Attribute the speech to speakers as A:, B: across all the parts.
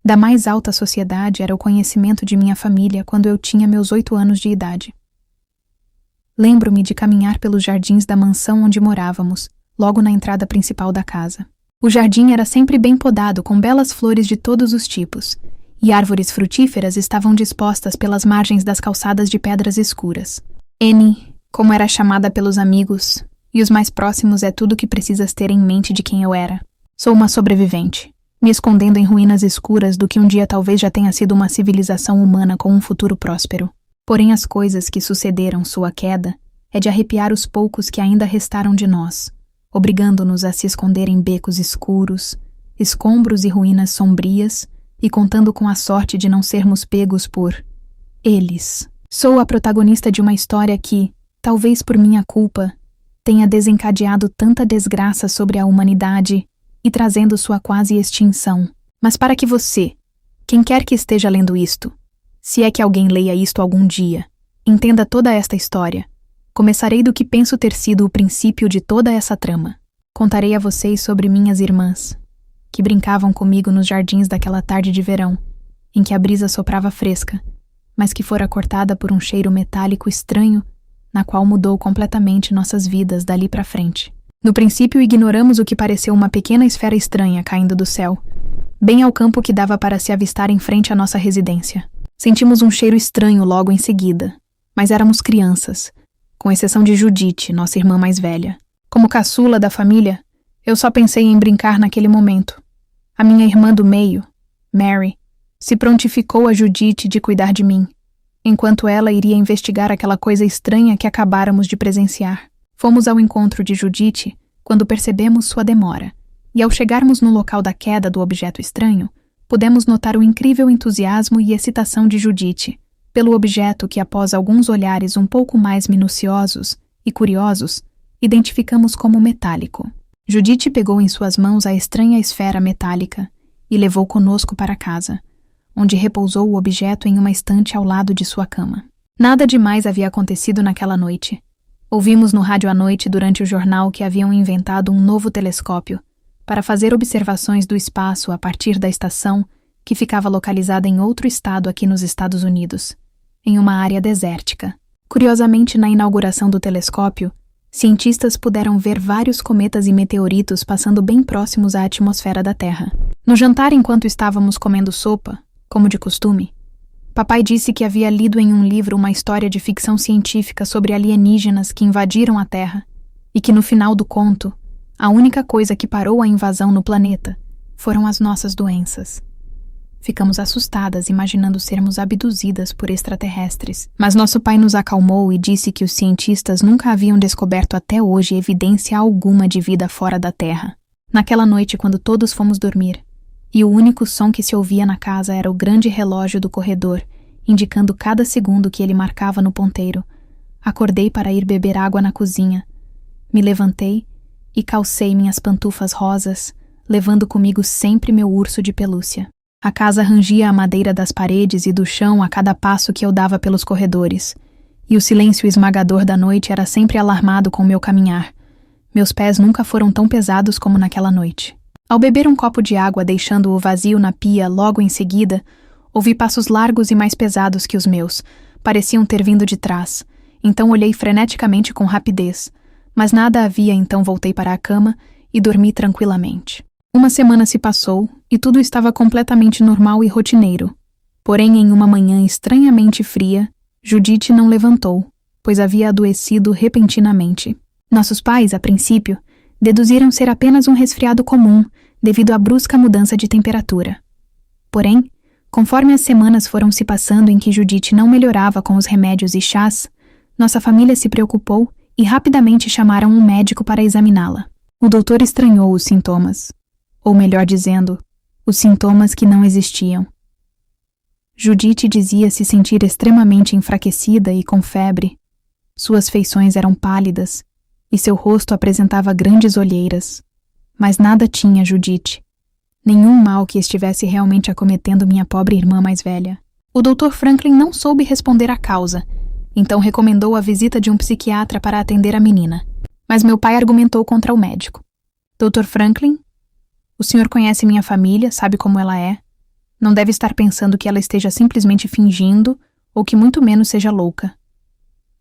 A: Da mais alta sociedade era o conhecimento de minha família quando eu tinha meus 8 anos de idade. Lembro-me de caminhar pelos jardins da mansão onde morávamos, logo na entrada principal da casa. O jardim era sempre bem podado com belas flores de todos os tipos, e árvores frutíferas estavam dispostas pelas margens das calçadas de pedras escuras. Annie, como era chamada pelos amigos, e os mais próximos é tudo que precisas ter em mente de quem eu era. Sou uma sobrevivente, me escondendo em ruínas escuras do que um dia talvez já tenha sido uma civilização humana com um futuro próspero. Porém, as coisas que sucederam sua queda é de arrepiar os poucos que ainda restaram de nós, obrigando-nos a se esconder em becos escuros, escombros e ruínas sombrias, e contando com a sorte de não sermos pegos por eles. Sou a protagonista de uma história que, talvez por minha culpa, tenha desencadeado tanta desgraça sobre a humanidade e trazendo sua quase extinção. Mas para que você, quem quer que esteja lendo isto, se é que alguém leia isto algum dia, entenda toda esta história, começarei do que penso ter sido o princípio de toda essa trama. Contarei a vocês sobre minhas irmãs, que brincavam comigo nos jardins daquela tarde de verão, em que a brisa soprava fresca, mas que fora cortada por um cheiro metálico estranho, na qual mudou completamente nossas vidas dali para frente. No princípio ignoramos o que pareceu uma pequena esfera estranha caindo do céu, bem ao campo que dava para se avistar em frente à nossa residência. Sentimos um cheiro estranho logo em seguida, mas éramos crianças, com exceção de Judite, nossa irmã mais velha. Como caçula da família, eu só pensei em brincar naquele momento. A minha irmã do meio, Mary, se prontificou a Judite de cuidar de mim, enquanto ela iria investigar aquela coisa estranha que acabáramos de presenciar. Fomos ao encontro de Judite quando percebemos sua demora, e ao chegarmos no local da queda do objeto estranho, pudemos notar o incrível entusiasmo e excitação de Judite pelo objeto que, após alguns olhares um pouco mais minuciosos e curiosos, identificamos como metálico. Judite pegou em suas mãos a estranha esfera metálica e levou conosco para casa, onde repousou o objeto em uma estante ao lado de sua cama. Nada demais havia acontecido naquela noite. Ouvimos no rádio à noite durante o jornal que haviam inventado um novo telescópio para fazer observações do espaço a partir da estação que ficava localizada em outro estado aqui nos Estados Unidos, em uma área desértica. Curiosamente, na inauguração do telescópio, cientistas puderam ver vários cometas e meteoritos passando bem próximos à atmosfera da Terra. No jantar, enquanto estávamos comendo sopa, como de costume, papai disse que havia lido em um livro uma história de ficção científica sobre alienígenas que invadiram a Terra e que, no final do conto, a única coisa que parou a invasão no planeta foram as nossas doenças. Ficamos assustadas, imaginando sermos abduzidas por extraterrestres. Mas nosso pai nos acalmou e disse que os cientistas nunca haviam descoberto até hoje evidência alguma de vida fora da Terra. Naquela noite, quando todos fomos dormir, e o único som que se ouvia na casa era o grande relógio do corredor, indicando cada segundo que ele marcava no ponteiro, acordei para ir beber água na cozinha. Me levantei e calcei minhas pantufas rosas, levando comigo sempre meu urso de pelúcia. A casa rangia a madeira das paredes e do chão a cada passo que eu dava pelos corredores, e o silêncio esmagador da noite era sempre alarmado com meu caminhar. Meus pés nunca foram tão pesados como naquela noite. Ao beber um copo de água, deixando-o vazio na pia logo em seguida, ouvi passos largos e mais pesados que os meus, pareciam ter vindo de trás. Então olhei freneticamente com rapidez, mas nada havia, então voltei para a cama e dormi tranquilamente. Uma semana se passou e tudo estava completamente normal e rotineiro. Porém, em uma manhã estranhamente fria, Judite não levantou, pois havia adoecido repentinamente. Nossos pais, a princípio, deduziram ser apenas um resfriado comum devido à brusca mudança de temperatura. Porém, conforme as semanas foram se passando em que Judite não melhorava com os remédios e chás, nossa família se preocupou e rapidamente chamaram um médico para examiná-la. O doutor estranhou os sintomas, ou melhor dizendo, os sintomas que não existiam. Judite dizia se sentir extremamente enfraquecida e com febre. Suas feições eram pálidas e seu rosto apresentava grandes olheiras. Mas nada tinha Judite. Nenhum mal que estivesse realmente acometendo minha pobre irmã mais velha. O Dr. Franklin não soube responder à causa, então recomendou a visita de um psiquiatra para atender a menina. Mas meu pai argumentou contra o médico. Dr. Franklin, o senhor conhece minha família, sabe como ela é. Não deve estar pensando que ela esteja simplesmente fingindo ou que muito menos seja louca.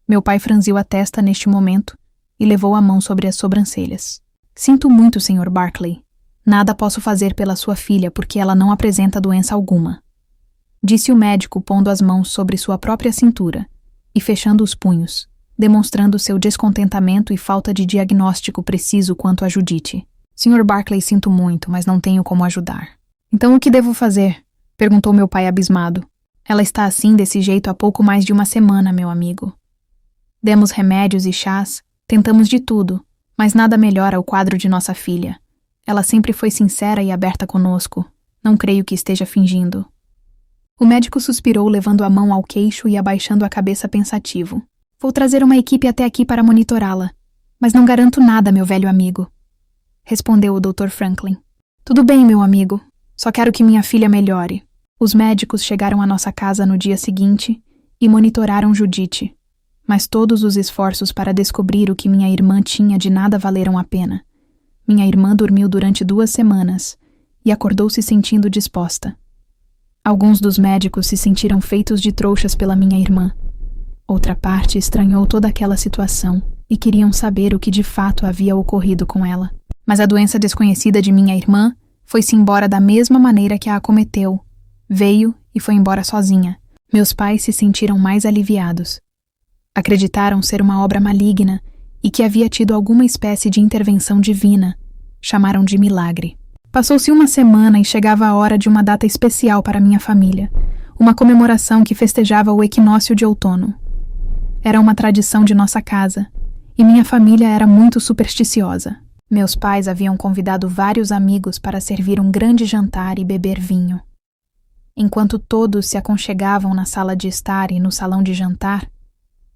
A: Meu pai franziu a testa neste momento e levou a mão sobre as sobrancelhas. Sinto muito, Sr. Barclay. Nada posso fazer pela sua filha porque ela não apresenta doença alguma. Disse o médico, pondo as mãos sobre sua própria cintura e fechando os punhos, demonstrando seu descontentamento e falta de diagnóstico preciso quanto a Judith. Sr. Barclay, sinto muito, mas não tenho como ajudar. Então o que devo fazer? Perguntou meu pai abismado. Ela está assim desse jeito há pouco mais de uma semana, meu amigo. Demos remédios e chás, tentamos de tudo, mas nada melhora o quadro de nossa filha. Ela sempre foi sincera e aberta conosco. Não creio que esteja fingindo. O médico suspirou, levando a mão ao queixo e abaixando a cabeça pensativo. Vou trazer uma equipe até aqui para monitorá-la, mas não garanto nada, meu velho amigo. Respondeu o Dr. Franklin. Tudo bem, meu amigo. Só quero que minha filha melhore. Os médicos chegaram à nossa casa no dia seguinte e monitoraram Judith. Mas todos os esforços para descobrir o que minha irmã tinha de nada valeram a pena. Minha irmã dormiu durante 2 semanas e acordou se sentindo disposta. Alguns dos médicos se sentiram feitos de trouxas pela minha irmã. Outra parte estranhou toda aquela situação e queriam saber o que de fato havia ocorrido com ela. Mas a doença desconhecida de minha irmã foi-se embora da mesma maneira que a acometeu. Veio e foi embora sozinha. Meus pais se sentiram mais aliviados. Acreditaram ser uma obra maligna e que havia tido alguma espécie de intervenção divina. Chamaram de milagre. Passou-se 1 semana e chegava a hora de uma data especial para minha família, uma comemoração que festejava o equinócio de outono. Era uma tradição de nossa casa, e minha família era muito supersticiosa. Meus pais haviam convidado vários amigos para servir um grande jantar e beber vinho. Enquanto todos se aconchegavam na sala de estar e no salão de jantar,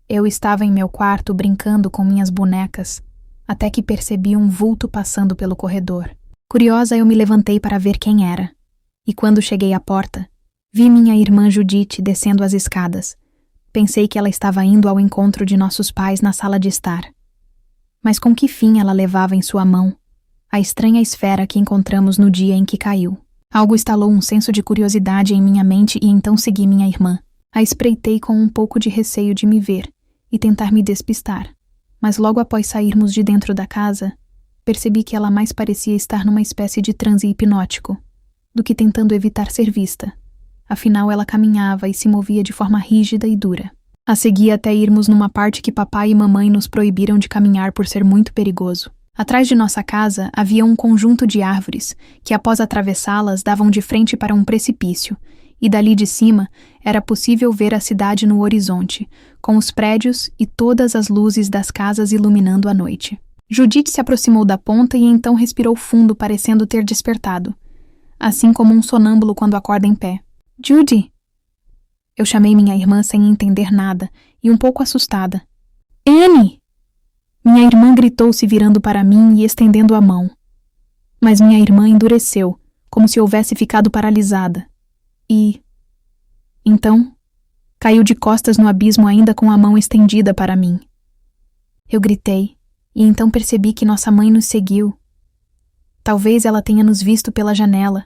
A: eu estava em meu quarto brincando com minhas bonecas, até que percebi um vulto passando pelo corredor. Curiosa, eu me levantei para ver quem era, e quando cheguei à porta, vi minha irmã Judith descendo as escadas. Pensei que ela estava indo ao encontro de nossos pais na sala de estar. Mas com que fim ela levava em sua mão a estranha esfera que encontramos no dia em que caiu? Algo estalou um senso de curiosidade em minha mente e então segui minha irmã. A espreitei com um pouco de receio de me ver e tentar me despistar, mas logo após sairmos de dentro da casa, percebi que ela mais parecia estar numa espécie de transe hipnótico do que tentando evitar ser vista. Afinal, ela caminhava e se movia de forma rígida e dura. A segui até irmos numa parte que papai e mamãe nos proibiram de caminhar por ser muito perigoso. Atrás de nossa casa havia um conjunto de árvores que, após atravessá-las, davam de frente para um precipício, e dali de cima era possível ver a cidade no horizonte, com os prédios e todas as luzes das casas iluminando a noite. Judith se aproximou da ponta e então respirou fundo, parecendo ter despertado, assim como um sonâmbulo quando acorda em pé. Judy! Eu chamei minha irmã sem entender nada e um pouco assustada. Annie! Minha irmã gritou, se virando para mim e estendendo a mão. Mas minha irmã endureceu, como se houvesse ficado paralisada. E... então, caiu de costas no abismo ainda com a mão estendida para mim. Eu gritei, e então percebi que nossa mãe nos seguiu. Talvez ela tenha nos visto pela janela,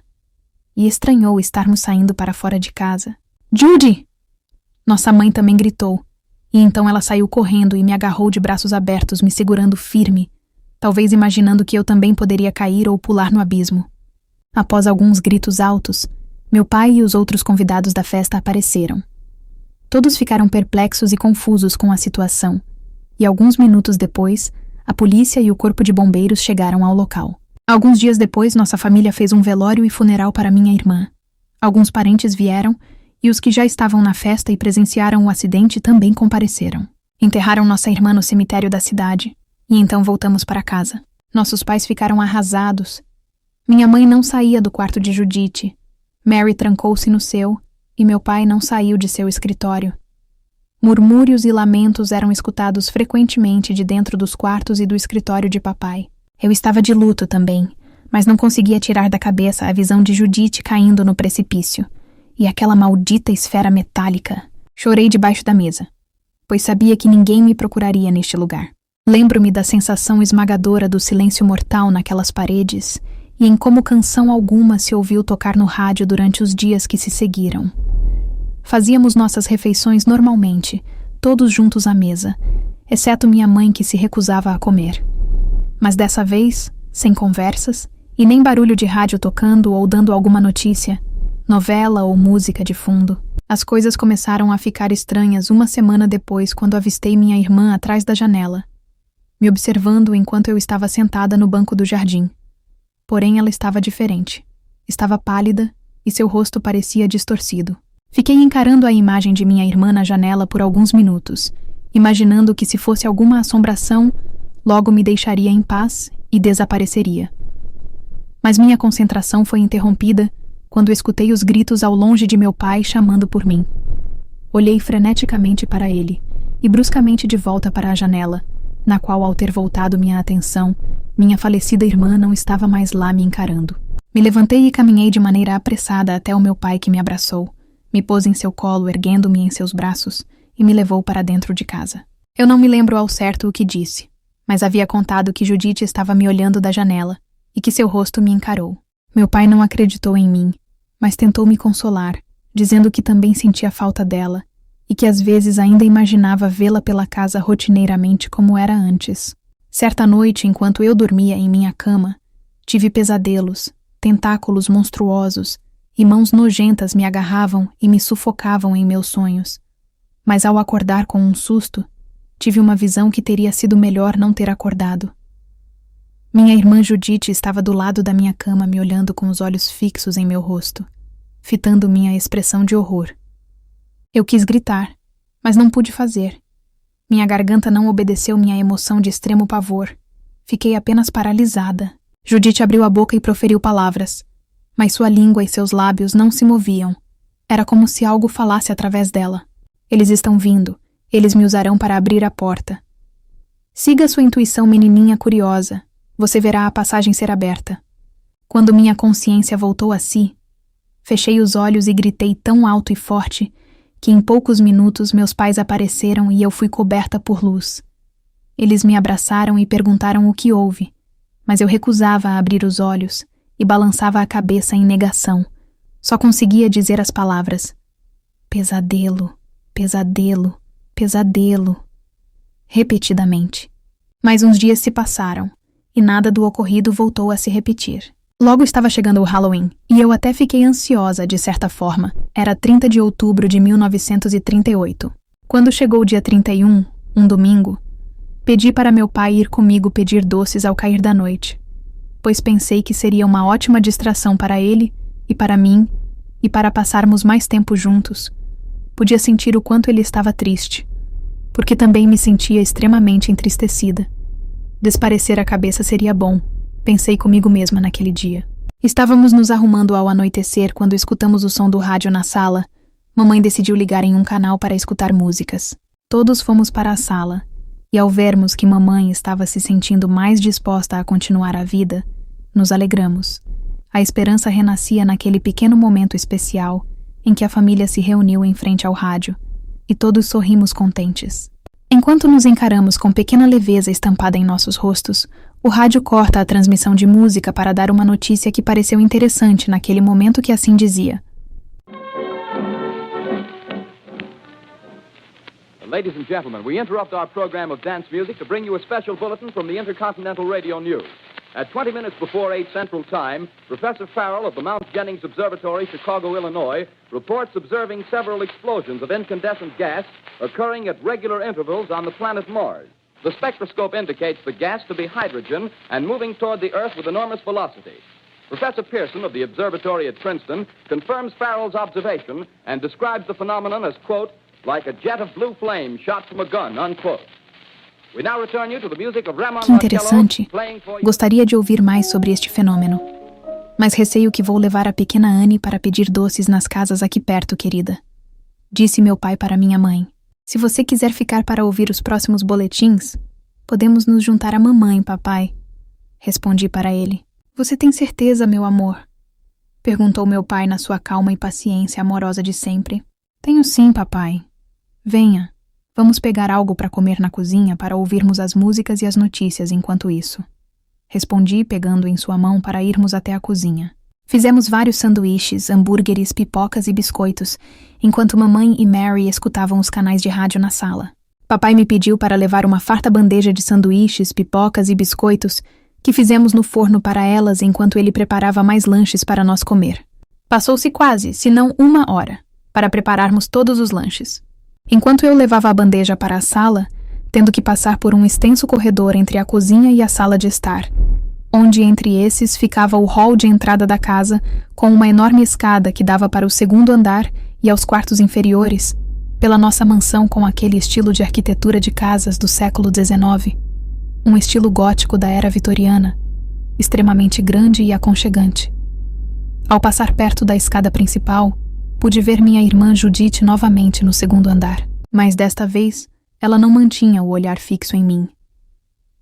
A: e estranhou estarmos saindo para fora de casa. Judy! Nossa mãe também gritou, e então ela saiu correndo e me agarrou de braços abertos, me segurando firme, talvez imaginando que eu também poderia cair ou pular no abismo. Após alguns gritos altos, meu pai e os outros convidados da festa apareceram. Todos ficaram perplexos e confusos com a situação, e alguns minutos depois, a polícia e o corpo de bombeiros chegaram ao local. Alguns dias depois, nossa família fez um velório e funeral para minha irmã. Alguns parentes vieram, e os que já estavam na festa e presenciaram o acidente também compareceram. Enterraram nossa irmã no cemitério da cidade, e então voltamos para casa. Nossos pais ficaram arrasados. Minha mãe não saía do quarto de Judith. Mary trancou-se no seu, e meu pai não saiu de seu escritório. Murmúrios e lamentos eram escutados frequentemente de dentro dos quartos e do escritório de papai. Eu estava de luto também, mas não conseguia tirar da cabeça a visão de Judith caindo no precipício, e aquela maldita esfera metálica. Chorei debaixo da mesa, pois sabia que ninguém me procuraria neste lugar. Lembro-me da sensação esmagadora do silêncio mortal naquelas paredes e em como canção alguma se ouviu tocar no rádio durante os dias que se seguiram. Fazíamos nossas refeições normalmente, todos juntos à mesa, exceto minha mãe que se recusava a comer. Mas dessa vez, sem conversas, e nem barulho de rádio tocando ou dando alguma notícia, novela ou música de fundo. As coisas começaram a ficar estranhas uma semana depois, quando avistei minha irmã atrás da janela, me observando enquanto eu estava sentada no banco do jardim. Porém, ela estava diferente. Estava pálida e seu rosto parecia distorcido. Fiquei encarando a imagem de minha irmã na janela por alguns minutos, imaginando que se fosse alguma assombração, logo me deixaria em paz e desapareceria. Mas minha concentração foi interrompida quando escutei os gritos ao longe de meu pai chamando por mim. Olhei freneticamente para ele e bruscamente de volta para a janela, na qual, ao ter voltado minha atenção, minha falecida irmã não estava mais lá me encarando. Me levantei e caminhei de maneira apressada até o meu pai, que me abraçou, me pôs em seu colo, erguendo-me em seus braços, e me levou para dentro de casa. Eu não me lembro ao certo o que disse, mas havia contado que Judite estava me olhando da janela e que seu rosto me encarou. Meu pai não acreditou em mim, mas tentou me consolar, dizendo que também sentia falta dela e que às vezes ainda imaginava vê-la pela casa rotineiramente como era antes. Certa noite, enquanto eu dormia em minha cama, tive pesadelos, tentáculos monstruosos e mãos nojentas me agarravam e me sufocavam em meus sonhos. Mas ao acordar com um susto, tive uma visão que teria sido melhor não ter acordado. Minha irmã Judite estava do lado da minha cama me olhando com os olhos fixos em meu rosto, fitando minha expressão de horror. Eu quis gritar, mas não pude fazer. Minha garganta não obedeceu minha emoção de extremo pavor. Fiquei apenas paralisada. Judite abriu a boca e proferiu palavras, mas sua língua e seus lábios não se moviam. Era como se algo falasse através dela. Eles estão vindo. Eles me usarão para abrir a porta. Siga sua intuição, menininha curiosa. Você verá a passagem ser aberta. Quando minha consciência voltou a si, fechei os olhos e gritei tão alto e forte que em poucos minutos meus pais apareceram e eu fui coberta por luz. Eles me abraçaram e perguntaram o que houve, mas eu recusava a abrir os olhos e balançava a cabeça em negação. Só conseguia dizer as palavras: pesadelo, pesadelo, pesadelo, repetidamente. Mas uns dias se passaram e nada do ocorrido voltou a se repetir. Logo estava chegando o Halloween, e eu até fiquei ansiosa, de certa forma. Era 30 de outubro de 1938. Quando chegou o dia 31, um domingo, pedi para meu pai ir comigo pedir doces ao cair da noite, pois pensei que seria uma ótima distração para ele e para mim, e para passarmos mais tempo juntos. Podia sentir o quanto ele estava triste, porque também me sentia extremamente entristecida. Desparecer a cabeça seria bom, pensei comigo mesma naquele dia. Estávamos nos arrumando ao anoitecer quando escutamos o som do rádio na sala. Mamãe decidiu ligar em um canal para escutar músicas. Todos fomos para a sala, e ao vermos que mamãe estava se sentindo mais disposta a continuar a vida, nos alegramos. A esperança renascia naquele pequeno momento especial em que a família se reuniu em frente ao rádio, e todos sorrimos contentes. Enquanto nos encaramos com pequena leveza estampada em nossos rostos, o rádio corta a transmissão de música para dar uma notícia que pareceu interessante naquele momento, que assim dizia:
B: Ladies and gentlemen, we interrupt our program of dance music to bring you a special bulletin from the Intercontinental Radio News. At 20 minutes before 8 Central Time, Professor Farrell of the Mount Jennings Observatory, Chicago, Illinois, reports observing several explosions of incandescent gas occurring at regular intervals on the planet Mars. The spectroscope indicates the gas to be hydrogen and moving toward the Earth with enormous velocity. Professor Pearson of the observatory at Princeton confirms Farrell's observation and describes the phenomenon as, quote, like a jet of blue flame shot from a gun, unquote. We now return you to the music of Ramon
A: Que interessante. Gostaria de ouvir mais sobre este fenômeno. Mas receio que vou levar a pequena Anne para pedir doces nas casas aqui perto, querida. Disse meu pai para minha mãe. Se você quiser ficar para ouvir os próximos boletins, podemos nos juntar à mamãe, papai. Respondi para ele. Você tem certeza, meu amor? Perguntou meu pai na sua calma e paciência amorosa de sempre. Tenho sim, papai. Venha. Vamos pegar algo para comer na cozinha para ouvirmos as músicas e as notícias enquanto isso. respondi, pegando em sua mão para irmos até a cozinha. Fizemos vários sanduíches, hambúrgueres, pipocas e biscoitos, enquanto mamãe e Mary escutavam os canais de rádio na sala. Papai me pediu para levar uma farta bandeja de sanduíches, pipocas e biscoitos que fizemos no forno para elas enquanto ele preparava mais lanches para nós comer. Passou-se quase, se não 1 hora, para prepararmos todos os lanches. Enquanto eu levava a bandeja para a sala, tendo que passar por um extenso corredor entre a cozinha e a sala de estar, onde entre esses ficava o hall de entrada da casa, com uma enorme escada que dava para o segundo andar e aos quartos inferiores, pela nossa mansão com aquele estilo de arquitetura de casas do século XIX, um estilo gótico da era vitoriana, extremamente grande e aconchegante. Ao passar perto da escada principal, pude ver minha irmã Judith novamente no segundo andar, mas desta vez ela não mantinha o olhar fixo em mim.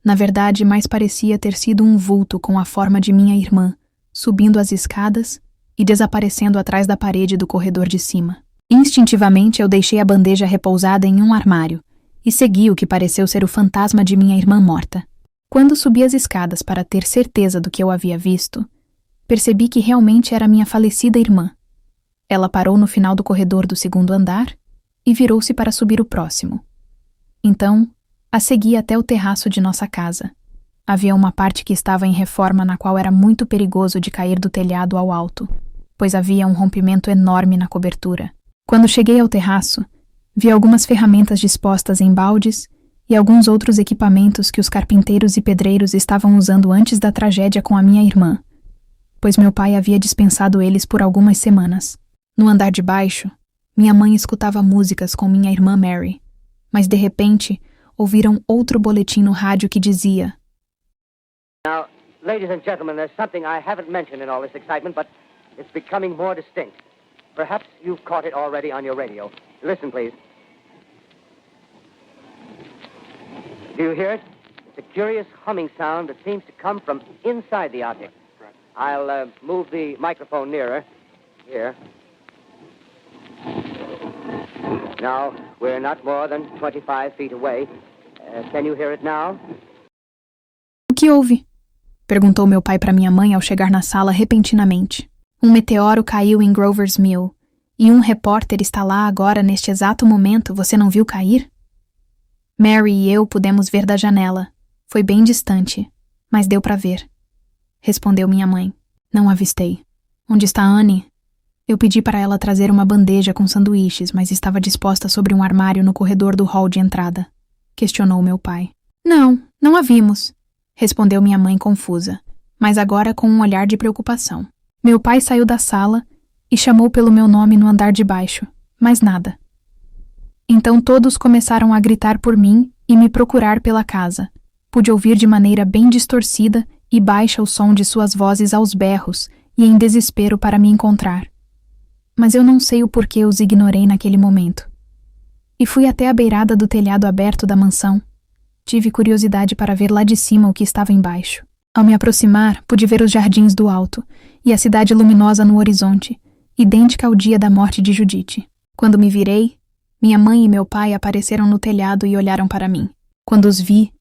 A: Na verdade, mais parecia ter sido um vulto com a forma de minha irmã, subindo as escadas e desaparecendo atrás da parede do corredor de cima. Instintivamente eu deixei a bandeja repousada em um armário e segui o que pareceu ser o fantasma de minha irmã morta. Quando subi as escadas para ter certeza do que eu havia visto, percebi que realmente era minha falecida irmã. Ela parou no final do corredor do segundo andar e virou-se para subir o próximo. Então, a segui até o terraço de nossa casa. Havia uma parte que estava em reforma na qual era muito perigoso de cair do telhado ao alto, pois havia um rompimento enorme na cobertura. Quando cheguei ao terraço, vi algumas ferramentas dispostas em baldes e alguns outros equipamentos que os carpinteiros e pedreiros estavam usando antes da tragédia com a minha irmã, pois meu pai havia dispensado eles por algumas semanas. No andar de baixo, minha mãe escutava músicas com minha irmã Mary, mas de repente ouviram outro boletim no rádio que dizia:
C: Now, ladies and gentlemen, there's something I haven't mentioned in all this excitement, but it's becoming more distinct. Perhaps you've caught it already on your radio. Listen, please. Do you hear it? It's a curious humming sound that seems to come from inside the object. I'll move the microphone nearer. Here. Now, we're not more than 25 feet away. Can you hear it now?
A: O que houve? Perguntou meu pai para minha mãe ao chegar na sala repentinamente. Um meteoro caiu em Grover's Mill, e um repórter está lá agora neste exato momento, você não viu cair? Mary e eu pudemos ver da janela. Foi bem distante, mas deu para ver. Respondeu minha mãe. Não avistei. Onde está Annie? Eu pedi para ela trazer uma bandeja com sanduíches, mas estava disposta sobre um armário no corredor do hall de entrada. Questionou meu pai. Não a vimos, respondeu minha mãe confusa, mas agora com um olhar de preocupação. Meu pai saiu da sala e chamou pelo meu nome no andar de baixo, mas nada. Então todos começaram a gritar por mim e me procurar pela casa. Pude ouvir de maneira bem distorcida e baixa o som de suas vozes aos berros e em desespero para me encontrar. Mas eu não sei o porquê os ignorei naquele momento. E fui até a beirada do telhado aberto da mansão. Tive curiosidade para ver lá de cima o que estava embaixo. Ao me aproximar, pude ver os jardins do alto e a cidade luminosa no horizonte, idêntica ao dia da morte de Judith. Quando me virei, minha mãe e meu pai apareceram no telhado e olharam para mim. Quando os vi,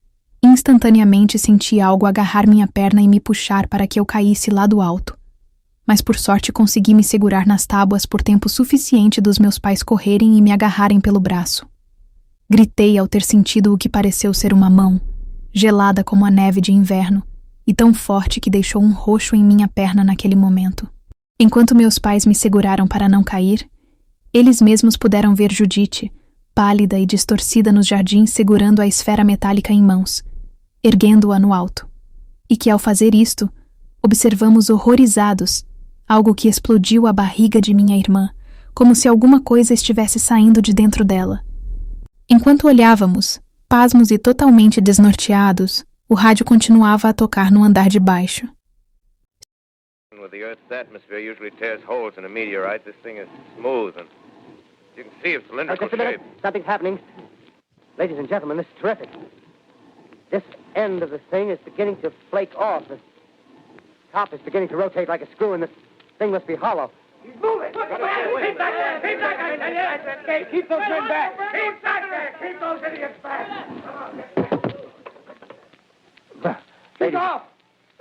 A: instantaneamente senti algo agarrar minha perna e me puxar para que eu caísse lá do alto. Mas por sorte consegui me segurar nas tábuas por tempo suficiente dos meus pais correrem e me agarrarem pelo braço. Gritei ao ter sentido o que pareceu ser uma mão, gelada como a neve de inverno, e tão forte que deixou um roxo em minha perna naquele momento. Enquanto meus pais me seguraram para não cair, eles mesmos puderam ver Judith, pálida e distorcida nos jardins segurando a esfera metálica em mãos, erguendo-a no alto. E que ao fazer isto, observamos horrorizados algo que explodiu a barriga de minha irmã, como se alguma coisa estivesse saindo de dentro dela. Enquanto olhávamos, pasmos e totalmente desnorteados, o rádio continuava a tocar no andar de baixo.
D: With the Earth's atmosphere usually tears holes in a meteorite, this thing is smooth and you can see it's cylindrical
C: Just a minute.
D: shape.
C: Something's happening. Ladies and gentlemen, this is terrific. This end of the thing is beginning to flake off. The top is beginning to rotate like a screw, and this thing must be hollow.
E: He's moving! Keep back there! Keep back there! Keep those men back! Keep back there! Keep those idiots back! Shoot off!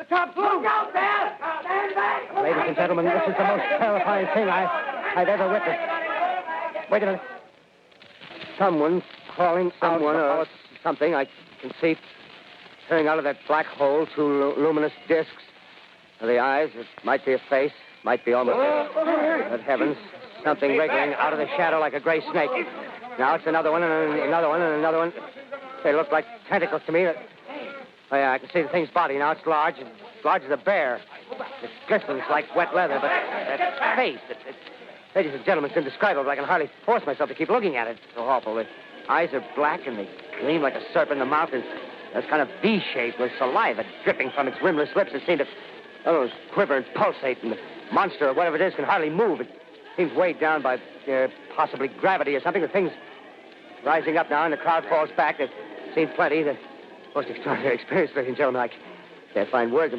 E: top floor. Look out there! Stand back!
C: Ladies and gentlemen, this is the most terrifying thing I've ever witnessed. Wait a minute. Someone's calling someone or something. I can see turning out of that black hole two luminous discs. The eyes, it might be a face, might be almost... Good heavens, something wriggling out of the shadow like a gray snake. Now it's another one, and another one, and another one. They look like tentacles to me. Oh, yeah, I can see the thing's body. Now it's large as a bear. It glistens like wet leather, but that face, ladies and gentlemen, it's indescribable. I can hardly force myself to keep looking at it. It's so awful. The eyes are black, and they gleam like a serpent. The mouth is kind of V-shaped with saliva dripping from its rimless lips. It seemed to quiver and pulsate, and the monster, or whatever it is, can hardly move. It seems weighed down by possibly gravity or something. The thing's rising up now, and the crowd falls back. They've seen plenty. The most extraordinary experience, ladies and gentlemen. I can't find words.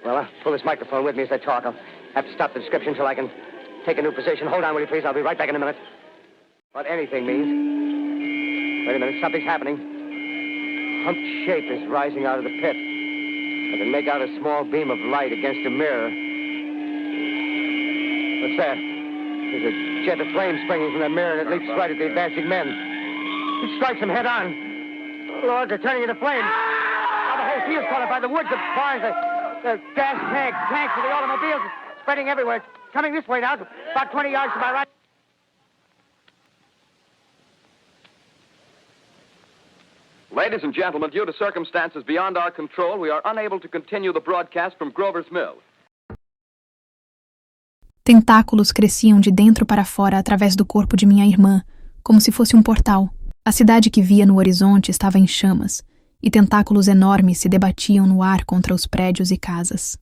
C: Well, I'll pull this microphone with me as I talk. I'll have to stop the description until I can take a new position. Hold on, will you, please? I'll be right back in a minute. What anything means. Wait a minute, something's happening. Humped shape is rising out of the pit. I can make out a small beam of light against a mirror. What's that? There's a jet of flame springing from the mirror, and it leaps right at the advancing men. It strikes them head on. Oh, Lord, they're turning into flames. Now the whole field's caught up by the woods, the barns, the gas tanks of the automobiles, spreading everywhere. It's coming this way now, about 20 yards to my right.
B: Ladies and gentlemen, due to circumstances beyond our control, we are unable to continue the broadcast from Grover's Mill.
A: Tentáculos cresciam de dentro para fora através do corpo de minha irmã, como se fosse um portal. A cidade que via no horizonte estava em chamas, e tentáculos enormes se debatiam no ar contra os prédios e casas.